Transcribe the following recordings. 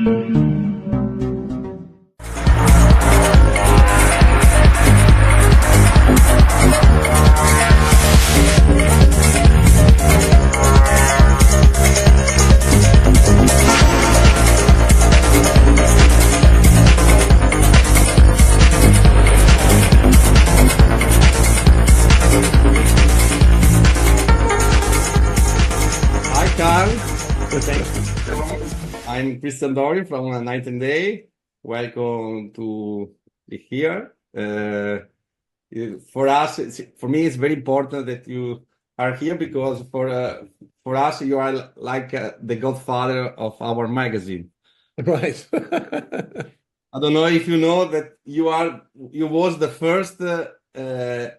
I'm Dori from Night&Day. Welcome to be here. For us, for me, it's very important that you are here because for us, you are like the godfather of our magazine. Right. I don't know if you know that you was the first male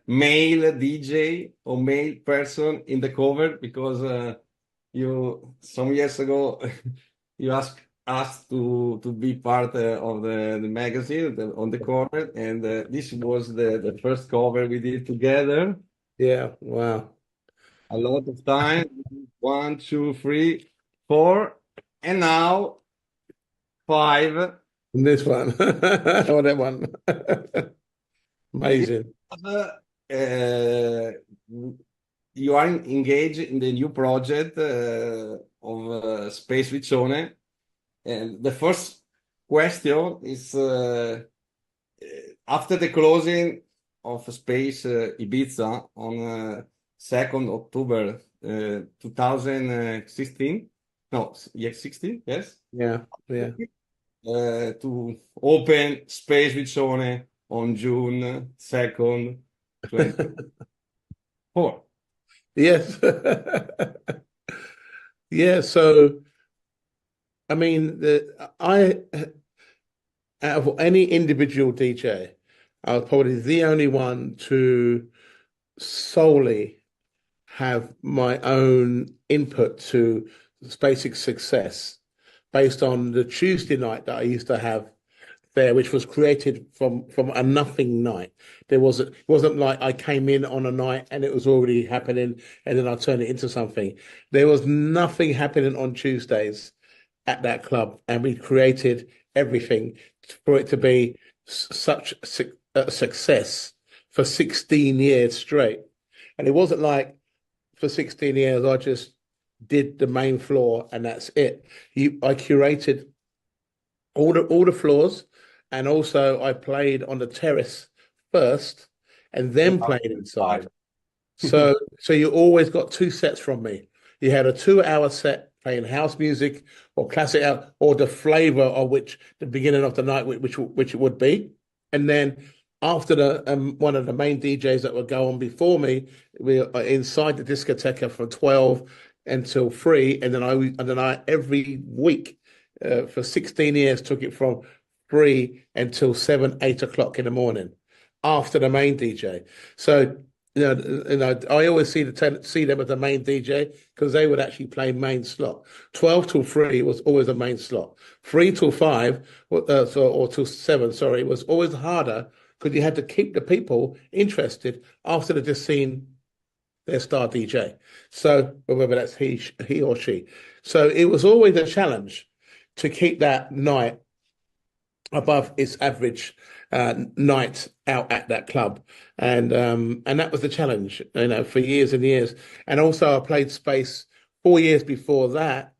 DJ or male person in the cover because you some years ago you asked us to be part of the magazine on the cover, and this was the first cover we did together. Yeah, wow. A lot of time. 1, 2, 3, 4, and now 5. And this one. Or that one. Amazing. You are engaged in the new project of Space Riccione. And the first question is, after the closing of Space Ibiza on 2nd October 2016, no, yeah, 16, yes? Yeah, yeah. To open Space Riccione on June 2nd, 2024. Yes. Yeah, so I mean, out of any individual DJ, I was probably the only one to solely have my own input to Space's success based on the Tuesday night that I used to have there, which was created from a nothing night. It wasn't like I came in on a night and it was already happening and then I turned it into something. There was nothing happening on Tuesdays at that club, and we created everything for it to be such a success for 16 years straight. And it wasn't like for 16 years I just did the main floor and that's it. I curated all the floors, and also I played on the terrace first and then played inside. So you always got 2 sets from me. You had a 2-hour set playing house music or classic or the flavor of which the beginning of the night, which it would be. And then after the one of the main DJs that would go on before me, we are inside the discotheque from 12 until 3, and then I every week for 16 years took it from 3 until 7, 8 o'clock in the morning after the main DJ. So you know, I always see them as the main DJ because they would actually play main slot. 12 till 3 was always a main slot. 3 till 5 or till 7, sorry, was always harder because you had to keep the people interested after they'd just seen their star DJ. So whether that's he or she. So it was always a challenge to keep that night above its average night out at that club, and that was the challenge, you know, for years and years. And also, I played Space 4 years before that,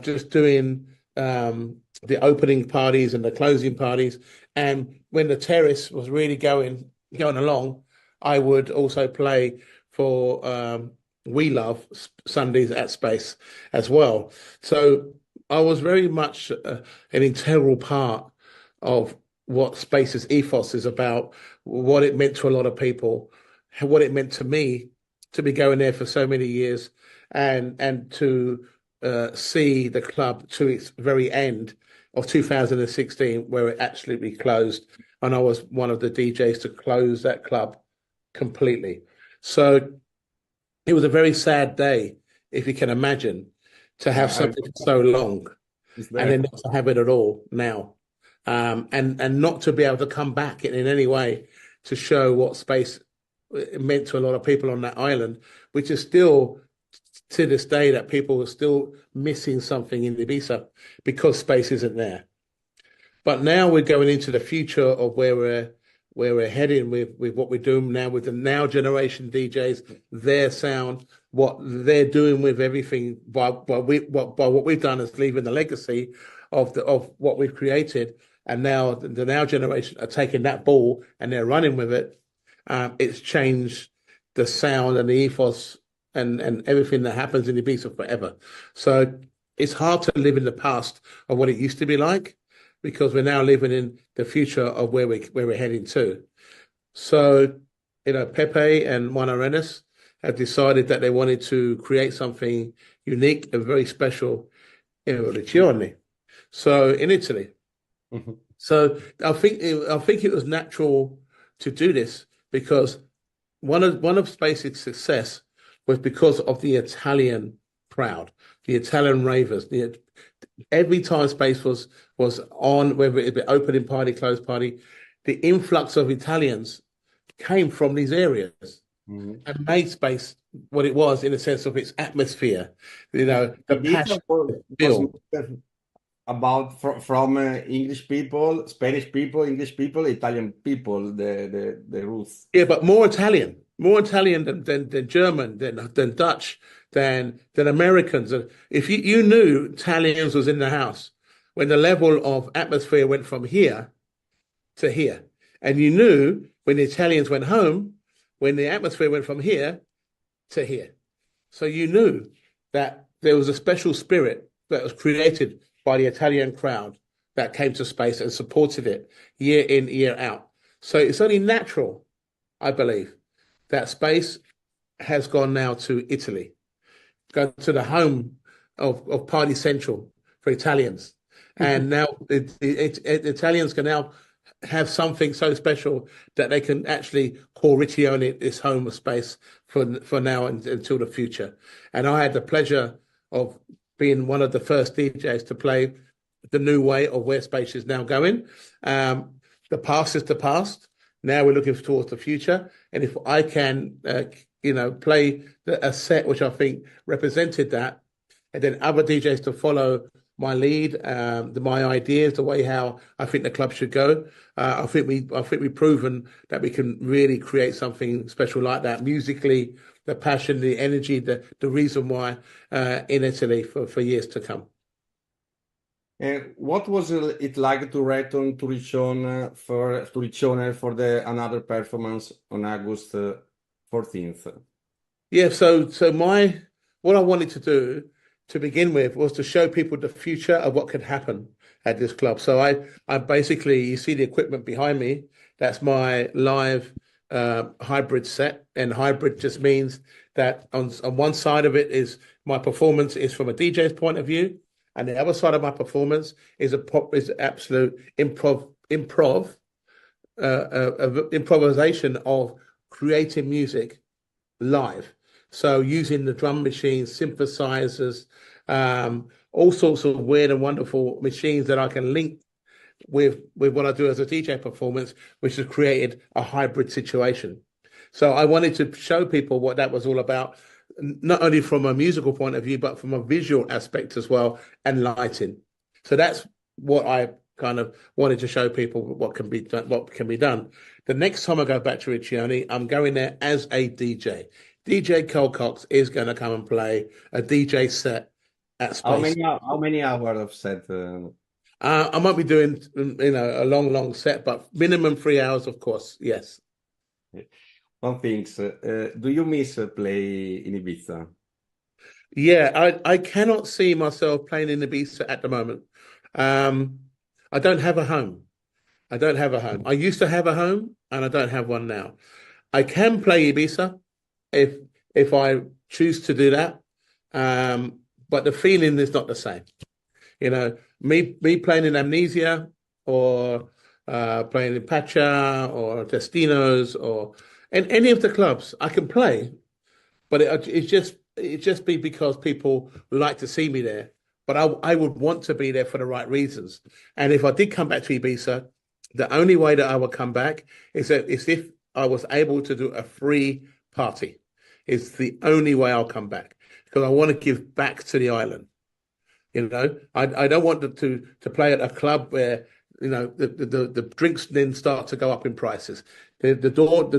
just doing the opening parties and the closing parties. And when the terrace was really going along, I would also play for We Love Sundays at Space as well. So I was very much an integral part of what Space's ethos is about, what it meant to a lot of people, what it meant to me to be going there for so many years, and to see the club to its very end of 2016, where it absolutely closed. And I was one of the DJs to close that club completely. So it was a very sad day, if you can imagine, to have something so long and then not to have it at all now. And not to be able to come back in any way to show what Space meant to a lot of people on that island, which is still to this day that people are still missing something in Ibiza because space isn't there. But now we're going into the future of where we're heading with what we're doing now with the now generation DJs, their sound, what they're doing with everything by what we've done is leaving the legacy of what we've created. And now the now generation are taking that ball and they're running with it. It's changed the sound and the ethos and everything that happens in Ibiza forever. So it's hard to live in the past of what it used to be like, because we're now living in the future of where we're heading to. So, Pepe and Juan Arenas have decided that they wanted to create something unique and very special in Riccione. So in Italy. Mm-hmm. So I think it was natural to do this because one of Space's success was because of the Italian crowd, the Italian ravers. Every time Space was on, whether it be opening party, closed party, the influx of Italians came from these areas and made Space what it was in the sense of its atmosphere, the passion. Was about from English people, Spanish people, English people, Italian people, the roots. Yeah, but more Italian than German, than Dutch, than Americans. If you knew Italians was in the house when the level of atmosphere went from here to here, and you knew when the Italians went home, when the atmosphere went from here to here. So you knew that there was a special spirit that was created by the Italian crowd that came to Space and supported it year in, year out. So it's only natural, I believe, that Space has gone now to Italy, gone to the home of Party Central for Italians. And now the Italians can now have something so special that they can actually call Riccione its home of Space for now and until the future. And I had the pleasure of being one of the first DJs to play the new way of where Space is now going. The past is the past. Now we're looking towards the future. And if I can, play a set which I think represented that, and then other DJs to follow my lead, my ideas, the way how I think the club should go. I think we've proven that we can really create something special like that musically, the passion, the energy, the reason why in Italy for years to come. What was it like to return to Riccione for the another performance on August 14th? Yeah, so what I wanted to do to begin with was to show people the future of what could happen at this club. So I basically, you see the equipment behind me, that's my live hybrid set, and hybrid just means that on one side of it is my performance is from a DJ's point of view, and the other side of my performance is absolute improvisation of creating music live. So using the drum machines, synthesizers, all sorts of weird and wonderful machines that I can link with what I do as a DJ performance, which has created a hybrid situation. So I wanted to show people what that was all about, not only from a musical point of view, but from a visual aspect as well, and lighting. So that's what I kind of wanted to show people what can be done. The next time I go back to Riccione, I'm going there as a DJ. DJ Carl Cox is going to come and play a DJ set at Space. How many hours of set? I might be doing, a long set, but minimum 3 hours, of course. Yes. One thing, do you miss play in Ibiza? Yeah, I cannot see myself playing in Ibiza at the moment. I don't have a home. I used to have a home, and I don't have one now. I can play Ibiza if I choose to do that, but the feeling is not the same. Me playing in Amnesia or playing in Pacha or Destinos or in any of the clubs, I can play, but it just be because people like to see me there. But I would want to be there for the right reasons. And if I did come back to Ibiza, the only way that I would come back is if I was able to do a free party. It's the only way I'll come back. because I want to give back to the island. You know, I don't want to play at a club where, you know, the drinks then start to go up in prices. The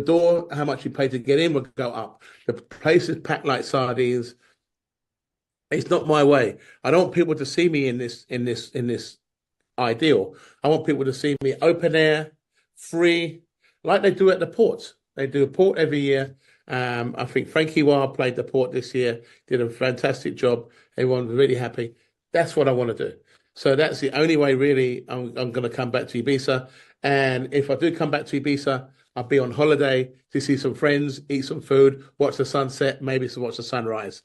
door, how much you pay to get in will go up. The place is packed like sardines. It's not my way. I don't want people to see me in this ideal. I want people to see me open air, free, like they do at the ports. They do a port every year. I think Frankie Wah played the port this year, did a fantastic job. Everyone was really happy. That's what I want to do. So that's the only way, really, I'm going to come back to Ibiza. And if I do come back to Ibiza, I'll be on holiday to see some friends, eat some food, watch the sunset, maybe to watch the sunrise.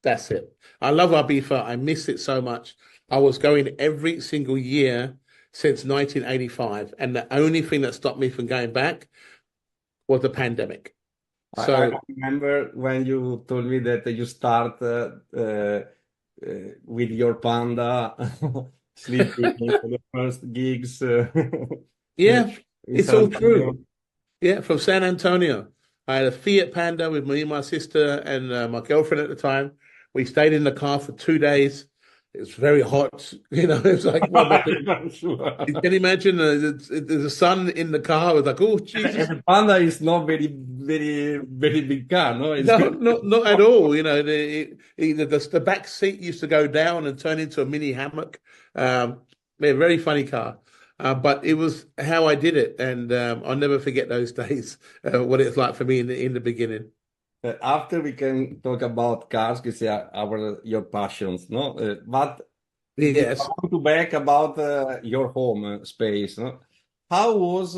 That's it. I love Ibiza. I miss it so much. I was going every single year since 1985, and the only thing that stopped me from going back was the pandemic. I So remember when you told me that you start with your panda sleeping for the first gigs in, yeah, in it's San all Antonio. true. Yeah, from San Antonio. I had a Fiat Panda with me and my sister and my girlfriend at the time. We stayed in the car for 2 days. It was very hot. You know, it was like, what am I doing? I'm sure. You can imagine there's a sun in the car. I was like, oh, And Jesus. the Panda is not very big car, no? It's No, not at all. You know, the back seat used to go down and turn into a mini hammock. A very funny car, but it was how I did it, and I'll never forget those days. What it's like for me in the beginning. After we can talk about cars, because they are your passions, no? But I Yes. want to back about your home space, no? How was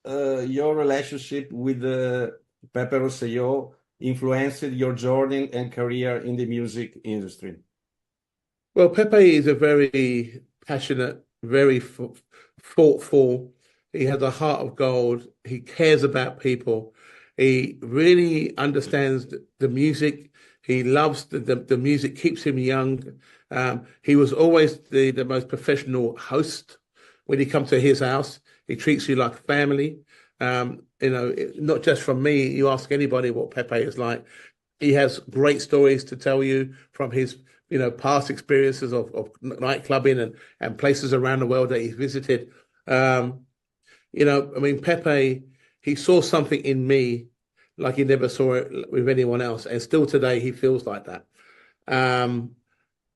your relationship with Pepe Rosselló influenced your journey and career in the music industry? Well, Pepe is a very passionate, very thoughtful. He has a heart of gold. He cares about people. He really understands the music. He loves the music, keeps him young. He was always the most professional host. When you come to his house, he treats you like family. You know, not just from me. You ask anybody what Pepe is like. He has great stories to tell you from his, past experiences of night clubbing and places around the world that he's visited. Um, I mean, Pepe, he saw something in me like he never saw it with anyone else. And still today, he feels like that. Um,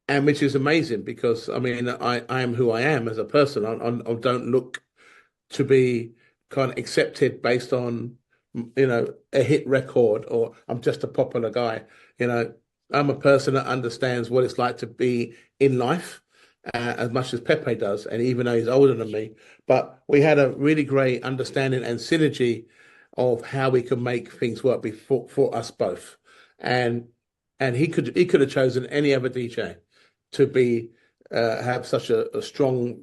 and which is amazing because, I mean, I am who I am as a person. I don't look to be kind of accepted based on, a hit record or I'm just a popular guy. You know, I'm a person that understands what it's like to be in life as much as Pepe does, and even though he's older than me. But we had a really great understanding and synergy of how we could make things work for us both. And he could have chosen any other DJ to be have such a strong,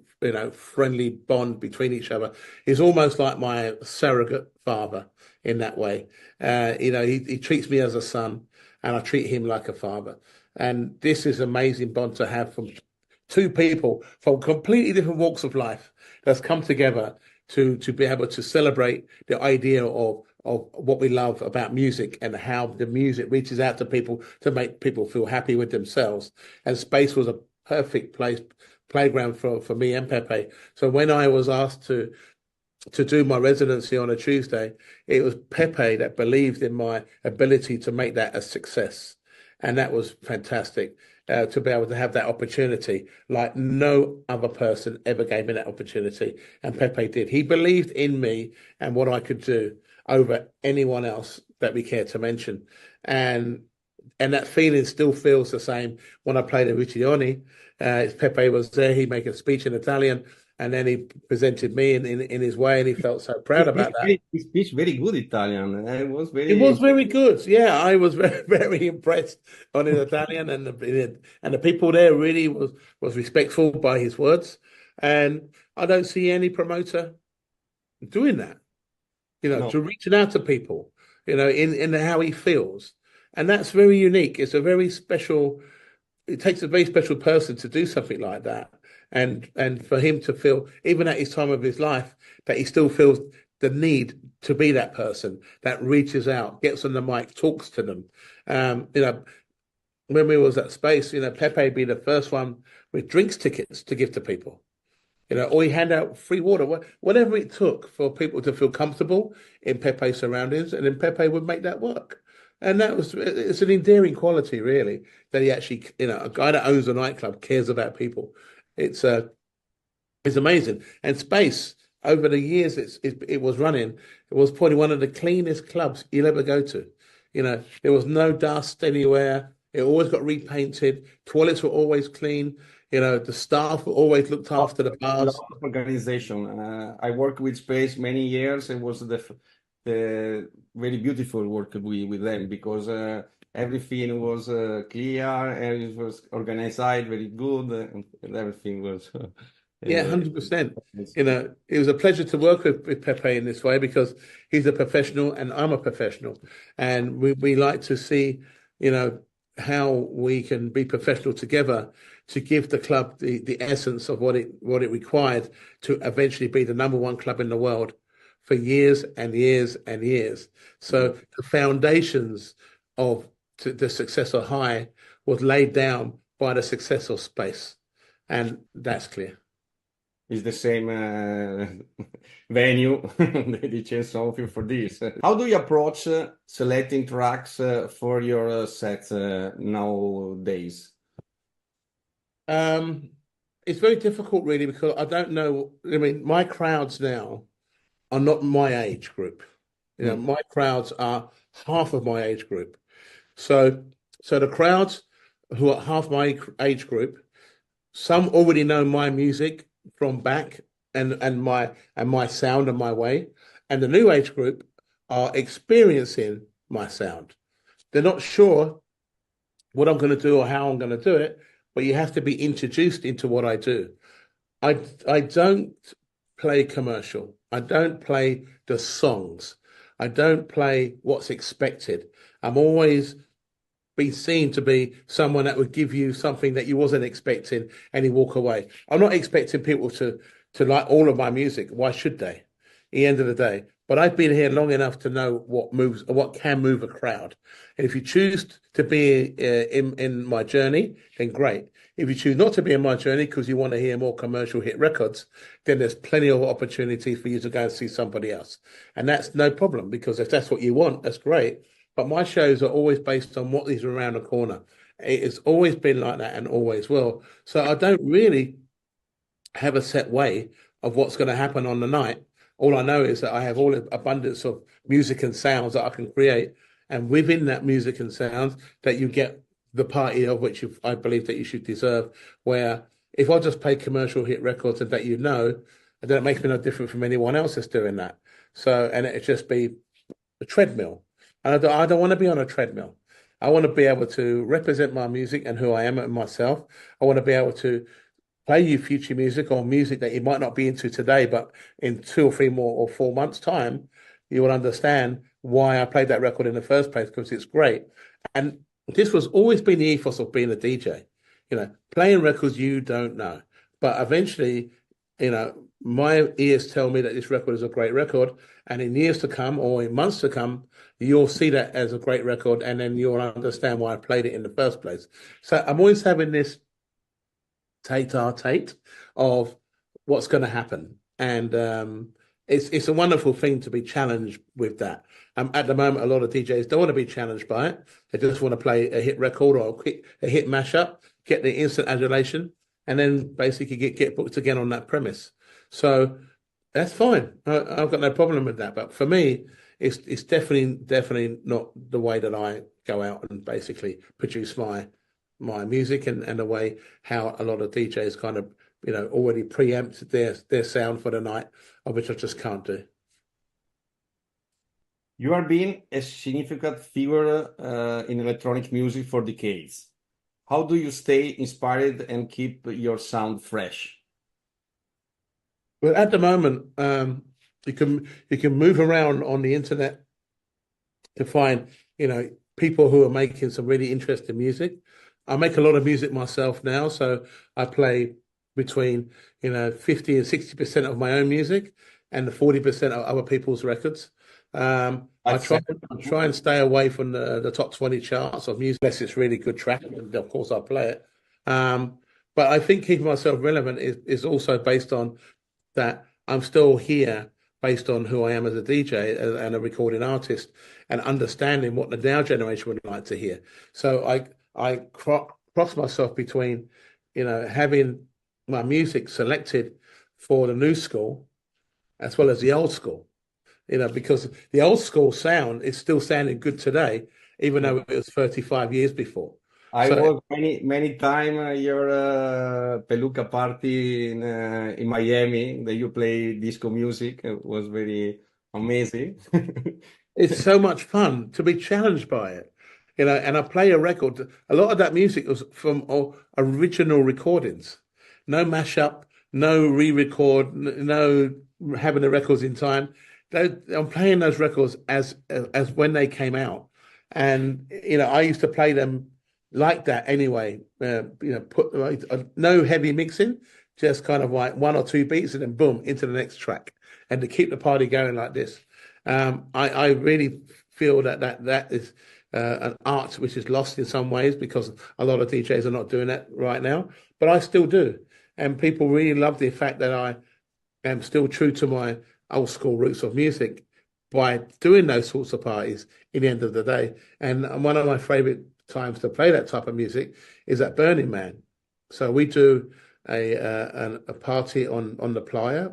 friendly bond between each other. He's almost like my surrogate father in that way. He treats me as a son, and I treat him like a father. And this is an amazing bond to have from two people from completely different walks of life that's come together to be able to celebrate the idea of what we love about music and how the music reaches out to people to make people feel happy with themselves. And Space was a perfect playground for me and Pepe. So when I was asked to do my residency on a Tuesday, it was Pepe that believed in my ability to make that a success. And that was fantastic to be able to have that opportunity like no other person ever gave me that opportunity. And Pepe did. He believed in me and what I could do over anyone else that we care to mention. And that feeling still feels the same when I played at Riccione. Pepe was there. He made a speech in Italian, and then he presented me in his way, and he felt so proud about that. He speaks very good Italian. I was It very was very good. Yeah, I was very, very impressed on his Italian, and the people there really was respectful by his words. And I don't see any promoter doing that. no. To reaching out to people, in how he feels, and that's very unique. It's a very special. It takes a very special person to do something like that, and for him to feel, even at his time of his life, that he still feels the need to be that person that reaches out, gets on the mic, talks to them. Um, you know, when we was at Space, Pepe be the first one with drinks tickets to give to people. Or he hand out free water, whatever it took for people to feel comfortable in Pepe's surroundings, and then Pepe would make that work. And it's an endearing quality, really, that he actually, a guy that owns a nightclub cares about people. It's it's amazing. And Space, over the years it was running, it was probably one of the cleanest clubs you'll ever go to. There was no dust anywhere. It always got repainted. Toilets were always clean. The staff always looked after the A bars. lot of organization. I worked with Space many years. It was the very beautiful work with them because everything was clear and it was organized very good and everything was Yeah, 100%. It was a pleasure to work with Pepe in this way because he's a professional and I'm a professional. And we like to see, how we can be professional together to give the club the essence of what it required to eventually be the number one club in the world for years and years and years. So the foundations of the success of High was laid down by the success of Space. And that's clear. It's the same venue. They changed something for this. How do you approach selecting tracks for your sets nowadays? It's very difficult, really, because I don't know. I mean, my crowds now are not my age group. My crowds are half of my age group. So the crowds who are half my age group, some already know my music from back and my sound and my way, and the new age group are experiencing my sound. They're not sure what I'm going to do or how I'm going to do it, but you have to be introduced into what I do. I don't play commercial. I don't play the songs. I don't play what's expected. I'm always been seen to be someone that would give you something that you wasn't expecting and you walk away. I'm not expecting people to like all of my music. Why should they? At the end of the day. But I've been here long enough to know what can move a crowd. And if you choose to be in my journey, then great. If you choose not to be in my journey because you want to hear more commercial hit records, then there's plenty of opportunities for you to go and see somebody else. And that's no problem because if that's what you want, that's great. But my shows are always based on what is around the corner. It has always been like that and always will. So I don't really have a set way of what's going to happen on the night. All I know is that I have all abundance of music and sounds that I can create. And within that music and sounds that you get the party of which I believe that you should deserve, where if I just play commercial hit records and that then it makes me no different from anyone else that's doing that. So, and it'd just be a treadmill. And I don't want to be on a treadmill. I want to be able to represent my music and who I am and myself. I want to be able to play you future music or music that you might not be into today, but in 2 or 3 more or 4 months' time, you will understand why I played that record in the first place because it's great. And this was always been the ethos of being a DJ, playing records you don't know. But eventually, my ears tell me that this record is a great record. And in years to come or in months to come, you'll see that as a great record. And then you'll understand why I played it in the first place. So I'm always having this tate of what's going to happen. And it's a wonderful thing to be challenged with that. At the moment, a lot of DJs don't want to be challenged by it. They just want to play a hit record or a hit mashup, get the instant adulation, and then basically get booked again on that premise. So that's fine. I've got no problem with that. But for me, it's definitely not the way that I go out and basically produce my music and the way how a lot of DJs kind of already preempt their sound for the night, of which I just can't do. You are being a significant figure in electronic music for decades. How do you stay inspired and keep your sound fresh? Well, at the moment, you can move around on the internet to find people who are making some really interesting music. I make a lot of music myself now, so I play between 50 and 60% of my own music and the 40% of other people's records. I Accept. try and stay away from the top 20 charts of music unless it's really good track. And of course, I play it. Um, but I think keeping myself relevant is also based on that I'm still here based on who I am as a DJ and a recording artist and understanding what the now generation would like to hear. So I cross myself between, having my music selected for the new school as well as the old school, because the old school sound is still sounding good today, even though it was 35 years before. I So was many time your Peluca party in Miami that you play disco music. It was very amazing. it's so much fun to be challenged by it, and I play a record. A lot of that music was from original recordings, no mashup, no re-record, no having the records in time. I'm playing those records as when they came out, and I used to play them like that anyway. Put no heavy mixing, just kind of like one or two beats, and then boom into the next track, and to keep the party going like this. I really feel that is an art which is lost in some ways because a lot of DJs are not doing that right now, but I still do. And people really love the fact that I am still true to my old school roots of music by doing those sorts of parties in the end of the day. And one of my favorite times to play that type of music is at Burning Man. So we do a party on the playa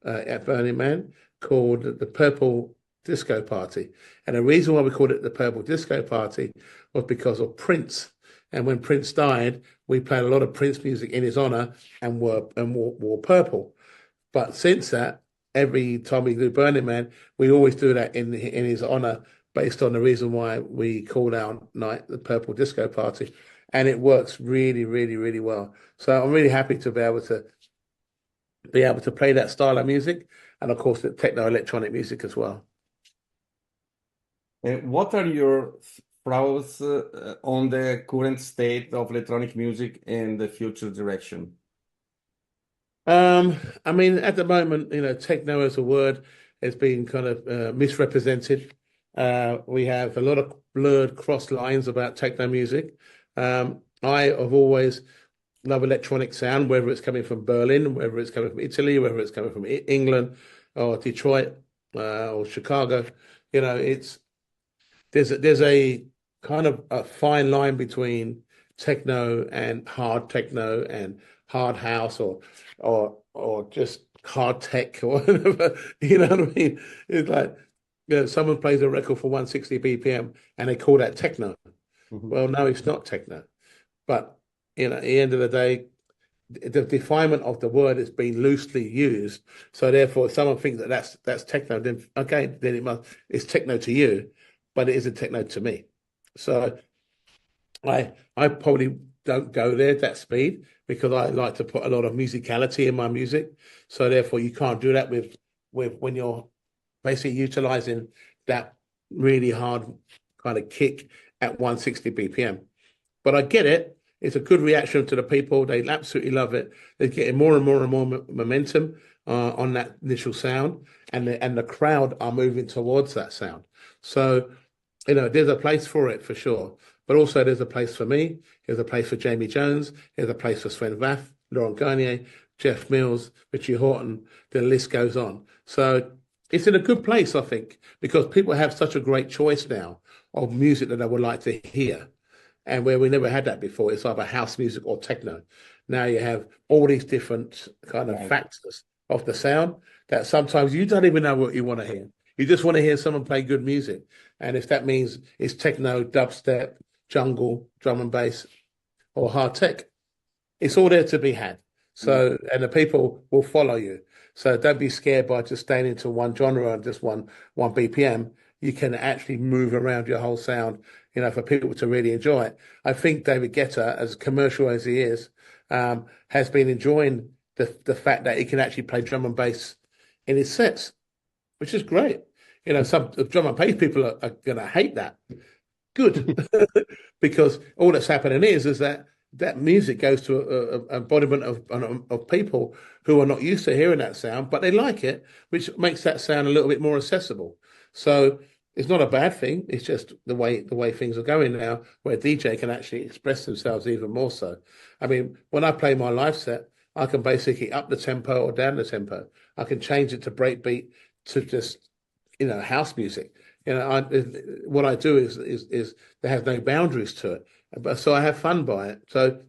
at Burning Man called the Purple Disco Party. And the reason why we called it the Purple Disco Party was because of Prince. And when Prince died, we played a lot of Prince music in his honor and wore purple. But since that, every time we do Burning Man, we always do that in his honor, based on the reason why we called our night the Purple Disco Party, and it works really, really, really well. So I'm really happy to be able to play that style of music, and of course the techno electronic music as well. What are your thoughts on the current state of electronic music and the future direction? I mean, at the moment, techno as a word has been kind of misrepresented. We have a lot of blurred cross lines about techno music. I have always loved electronic sound, whether it's coming from Berlin, whether it's coming from Italy, whether it's coming from England or Detroit or Chicago. It's there's a kind of a fine line between techno and hard techno and hard house or just hard tech or whatever. You know what I mean? It's like someone plays a record for 160 BPM and they call that techno. Mhm. Well, no, it's not techno. But at the end of the day, the definement of the word is being loosely used. So therefore, if someone thinks that that's techno, then okay, then it's techno to you, but it isn't techno to me. So I probably don't go there at that speed because I like to put a lot of musicality in my music. So therefore, you can't do that with when you're basically utilizing that really hard kind of kick at 160 BPM. But I get it. It's a good reaction to the people. They absolutely love it. They're getting more and more and more momentum on that initial sound, and the crowd are moving towards that sound. So, there's a place for it for sure. But also, there's a place for me. There's a place for Jamie Jones. There's a place for Sven Vath, Laurent Garnier, Jeff Mills, Richie Hawtin. The list goes on. So it's in a good place, I think, because people have such a great choice now of music that they would like to hear. And where we never had that before, it's either house music or techno. Now you have all these different kind of Right. factors of the sound that sometimes you don't even know what you want to hear. You just want to hear someone play good music. And if that means it's techno, dubstep, jungle, drum and bass, or hard tech, it's all there to be had. So, and the people will follow you. So don't be scared by just staying into one genre and just one BPM. You can actually move around your whole sound, for people to really enjoy it. I think David Guetta, as commercial as he is, has been enjoying the fact that he can actually play drum and bass in his sets, which is great. Some drum and bass people are going to hate that. Good, because all that's happening is that music goes to a embodiment of people who are not used to hearing that sound, but they like it, which makes that sound a little bit more accessible. So it's not a bad thing. It's just the way things are going now, where DJ can actually express themselves even more so. I mean, when I play my live set, I can basically up the tempo or down the tempo. I can change it to breakbeat to just house music. What I do is there has no boundaries to it, but so I have fun by it. So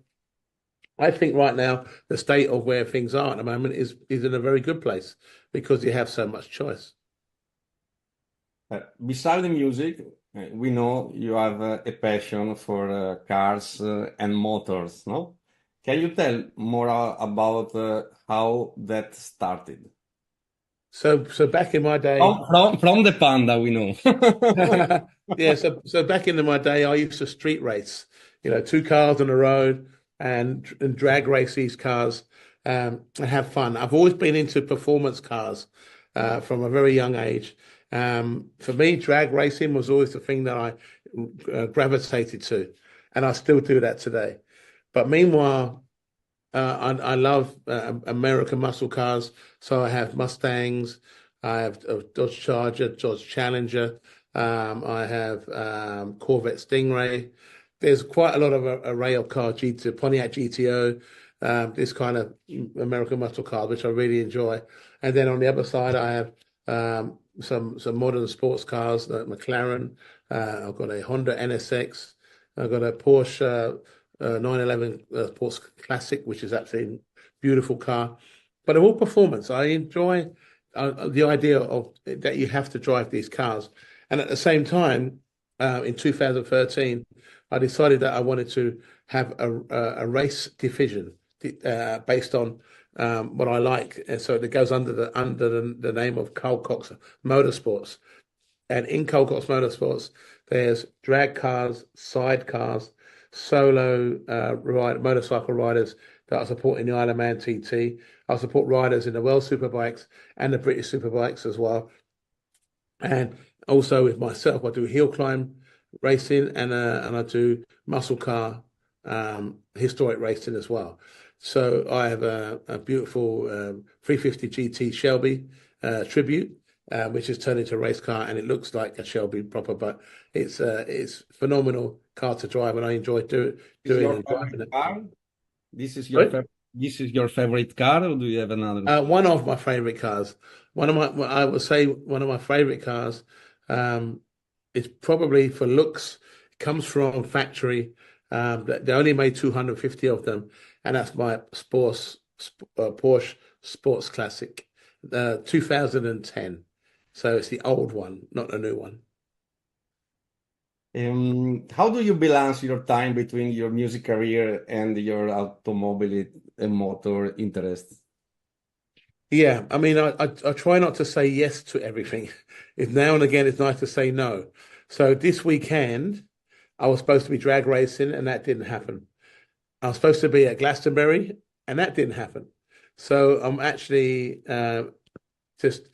I think right now the state of where things are at the moment is in a very good place because you have so much choice. Beside the music, we know you have a passion for cars and motors, no? Can you tell more about how that started? So back in my day, From the Panda, we know. yeah. So back in my day, I used to street race. Two cars on the road and drag race these cars and have fun. I've always been into performance cars from a very young age. For me, drag racing was always the thing that I gravitated to, and I still do that today. But meanwhile, I love American muscle cars. So I have Mustangs, I have a Dodge Charger, Dodge Challenger, I have Corvette Stingray. There's quite a lot of array of cars, Pontiac GTO, this kind of American muscle cars, which I really enjoy. And then on the other side, I have some modern sports cars, like McLaren. I've got a Honda NSX. I've got a Porsche 911 Sports Classic, which is absolutely beautiful car. But they're all performance. I enjoy the idea of that you have to drive these cars. And at the same time, in 2013, I decided that I wanted to have a race division based on what I like. And so it goes under the name of Carl Cox Motorsports. And in Carl Cox Motorsports, there's drag cars, side cars, solo motorcycle riders that are supporting the Isle of Man TT. I support riders in the World Superbikes and the British Superbikes as well. And also with myself, I do hill climb racing and I do muscle car historic racing as well. So I have a beautiful 350 GT Shelby Tribute, which is turned into a race car, and it looks like a Shelby proper, but it's phenomenal car to drive, and I enjoy Is doing your and driving favorite it. car? This is your Sorry? favorite. This is your favorite car, or do you have another? One of my favorite cars. I would say one of my favorite cars. Um, it's probably for looks. It comes from factory. They only made 250 of them, and that's my Porsche Sports Classic, 2010. So it's the old one, not the new one. How do you balance your time between your music career and your automobile and motor interests? Yeah, I mean, I try not to say yes to everything. If now and again it's nice to say no. So this weekend, I was supposed to be drag racing, and that didn't happen. I was supposed to be at Glastonbury, and that didn't happen. So I'm actually just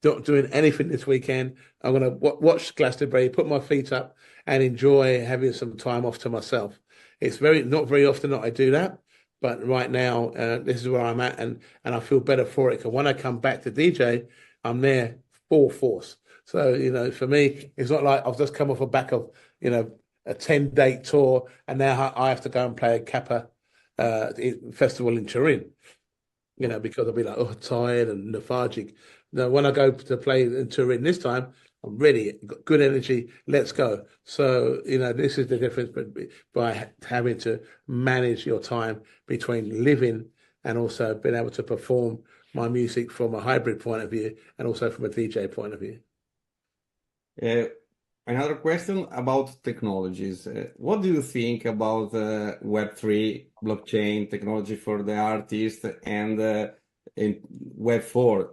not doing anything this weekend. I'm going to watch Glastonbury, put my feet up, and enjoy having some time off to myself. It's not very often that I do that, but right now this is where I'm at, and I feel better for it. Because when I come back to DJ, I'm there full force. So for me, it's not like I've just come off the back of a 10-date tour, and now I have to go and play a Kappa festival in Turin because I'll be like, oh, tired and lethargic. Now, when I go to play in Turin this time, I'm ready, got good energy, let's go. So, this is the difference by having to manage your time between living and also being able to perform my music from a hybrid point of view and also from a DJ point of view. Uh, Another question about technologies. What do you think about Web3, blockchain technology for the artist, and Web4,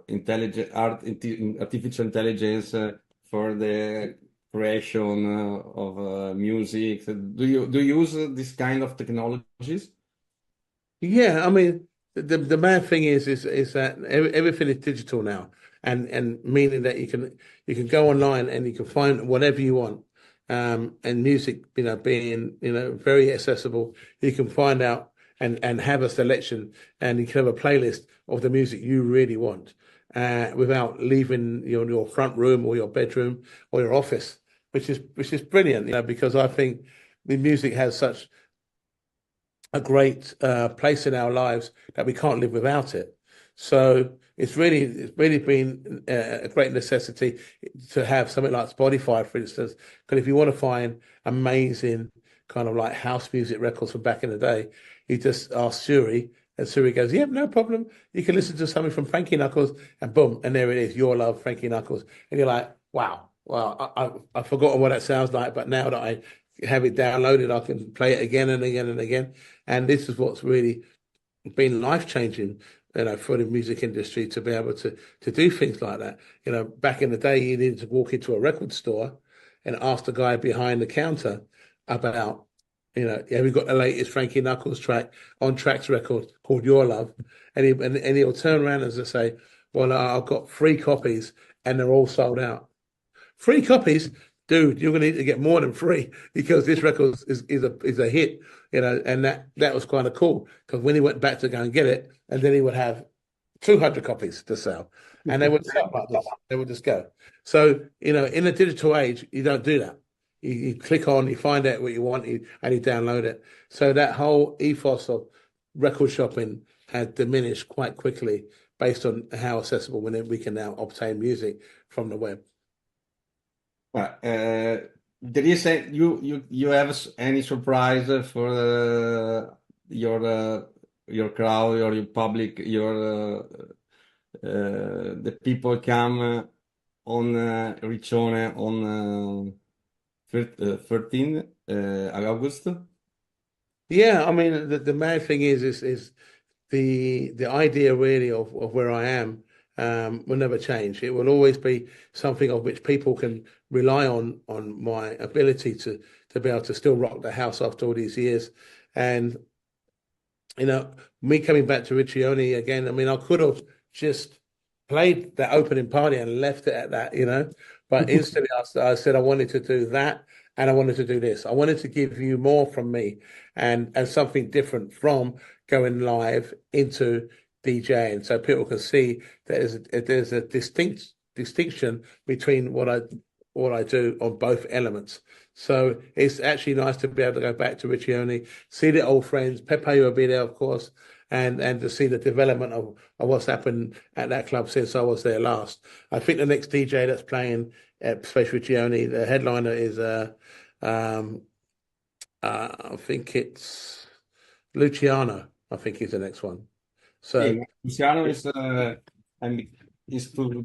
artificial intelligence for the creation of music? Do you use this kind of technologies? Yeah, I mean, the main thing is that everything is digital now, and meaning that you can go online and you can find whatever you want. And music, being very accessible, you can find out and have a selection, and you can have a playlist of the music you really want, without leaving your front room or your bedroom or your office, which is brilliant, because I think the music has such a great place in our lives that we can't live without it. So it's really been a great necessity to have something like Spotify, for instance, because if you want to find amazing kind of like house music records from back in the day, you just ask Siri, and Siri goes, "Yep, no problem. You can listen to something from Frankie Knuckles," and boom, and there it is, Your Love, Frankie Knuckles, and you're like, "Wow, well, I've forgotten what that sounds like, but now that I have it downloaded, I can play it again and again and again." And this is what's really been life changing, for the music industry to be able to do things like that. Back in the day, you needed to walk into a record store and ask the guy behind the counter about, have you got the latest Frankie Knuckles track on Trax record called Your Love? And he'll turn around and just say, "Well, I've got 3 copies and they're all sold out." 3 copies, dude, you're going to need to get more than 3 because this record is a hit, and that was kind of cool because when he went back to go and get it, and then he would have 200 copies to sell, and they would sell like this. They would just go. So, in the digital age, you don't do that. You click on, you find out what you want, and you download it. So that whole ethos of record shopping had diminished quite quickly based on how accessible we can now obtain music from the web. There is you have any surprise for your crowd or your public, the people come on Riccione on 13 August? Yeah, I mean the main thing is the idea really of where I am will never change. It will always be something of which people can rely on my ability to be able to still rock the house after all these years. And me coming back to Riccione again, I mean, I could have just played that opening party and left it at that. But instantly I said I wanted to do that and I wanted to do this. I wanted to give you more from me and something different from going live into DJing, so people can see that there's a distinction between what I do on both elements. So it's actually nice to be able to go back to Riccione, see the old friends. Pepe will be there, of course, and to see the development of what's happened at that club since I was there last. I think the next DJ that's playing at Space Riccione, the headliner is I think it's Luciano. I think he's the next one. So Luciano is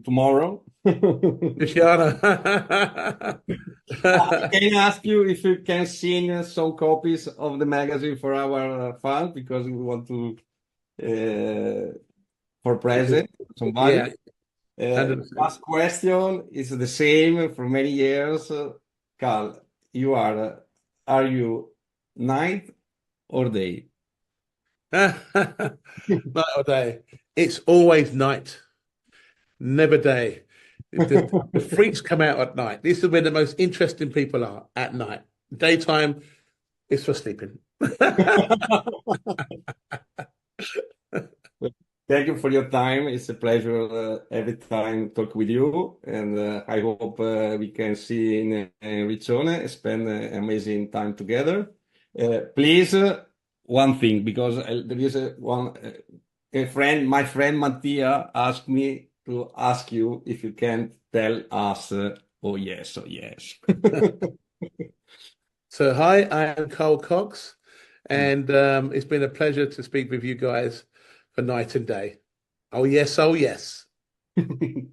tomorrow. Luciano. I can ask you if you can sing some copies of the magazine for our fans because we want to for present somebody. Yeah. Last question is the same for many years. Carl, are you night or day? Night or day? It's always night, never day. The freaks come out at night. This is where the most interesting people are, at night. Daytime is for sleeping. Thank you for your time. It's a pleasure every time talk with you, and I hope we can see in Riccione, spend amazing time together. Please, one thing, because there is my friend Mattia asked me to ask you if you can tell us, oh yes, oh yes. So hi, I am Carl Cox, and it's been a pleasure to speak with you guys for Night and Day. Oh yes, oh yes. Thank